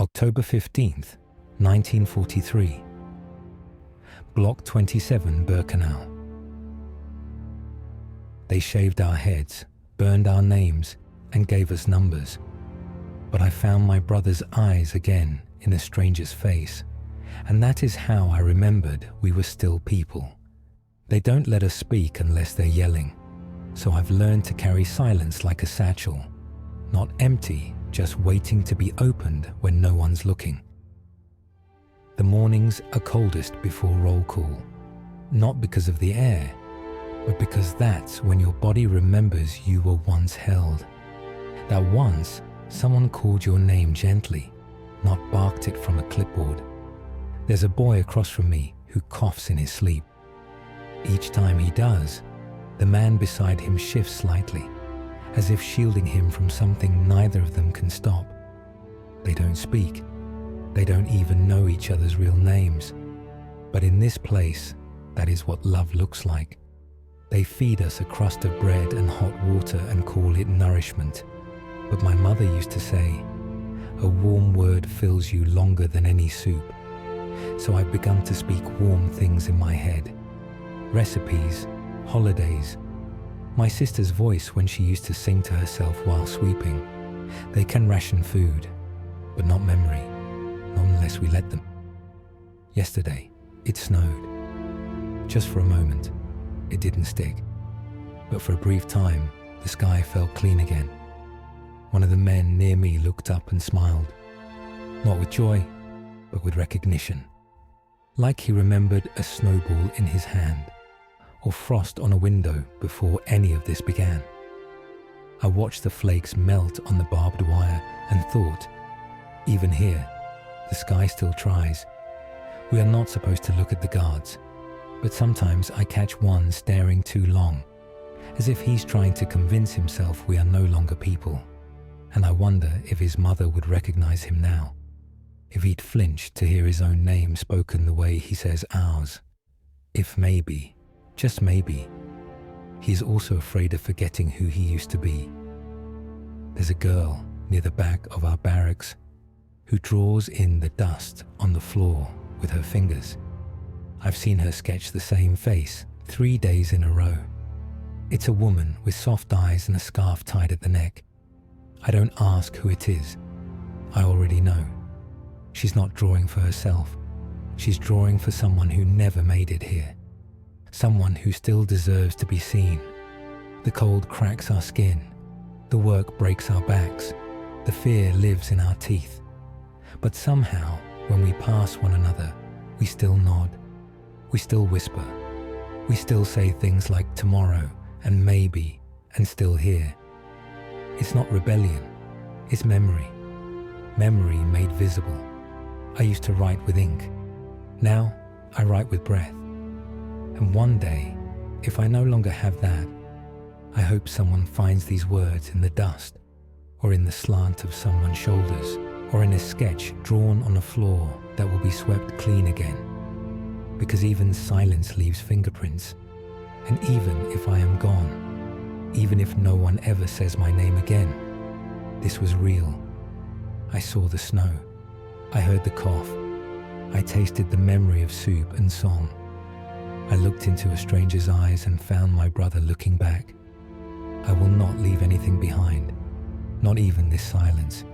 October 15th, 1943. Block 27, Birkenau. They shaved our heads, burned our names, and gave us numbers. But I found my brother's eyes again in a stranger's face, and that is how I remembered we were still people. They don't let us speak unless they're yelling, so I've learned to carry silence like a satchel, not empty, just waiting to be opened when no one's looking. The mornings are coldest before roll call, not because of the air, but because that's when your body remembers you were once held. That once someone called your name gently, not barked it from a clipboard. There's a boy across from me who coughs in his sleep. Each time he does, the man beside him shifts slightly, as if shielding him from something neither of them can stop. They don't speak. They don't even know each other's real names. But in this place, that is what love looks like. They feed us a crust of bread and hot water and call it nourishment. But my mother used to say, a warm word fills you longer than any soup. So I've begun to speak warm things in my head. Recipes, holidays, my sister's voice when she used to sing to herself while sweeping. They can ration food, but not memory, not unless we let them. Yesterday, it snowed. Just for a moment, it didn't stick. But for a brief time, the sky felt clean again. One of the men near me looked up and smiled, not with joy, but with recognition. Like he remembered a snowball in his hand, or frost on a window before any of this began. I watched the flakes melt on the barbed wire and thought, even here, the sky still tries. We are not supposed to look at the guards, but sometimes I catch one staring too long, as if he's trying to convince himself we are no longer people. And I wonder if his mother would recognize him now, if he'd flinch to hear his own name spoken the way he says ours. If maybe, just maybe, he's also afraid of forgetting who he used to be. There's a girl near the back of our barracks who draws in the dust on the floor with her fingers. I've seen her sketch the same face 3 days in a row. It's a woman with soft eyes and a scarf tied at the neck. I don't ask who it is. I already know. She's not drawing for herself. She's drawing for someone who never made it here. Someone who still deserves to be seen. The cold cracks our skin. The work breaks our backs. The fear lives in our teeth. But somehow, when we pass one another, we still nod. We still whisper. We still say things like tomorrow and maybe and still here. It's not rebellion. It's memory. Memory made visible. I used to write with ink. Now I write with breath. And one day, if I no longer have that, I hope someone finds these words in the dust, or in the slant of someone's shoulders, or in a sketch drawn on a floor that will be swept clean again. Because even silence leaves fingerprints. And even if I am gone, even if no one ever says my name again, this was real. I saw the snow. I heard the cough. I tasted the memory of soup and song. I looked into a stranger's eyes and found my brother looking back. I will not leave anything behind, not even this silence.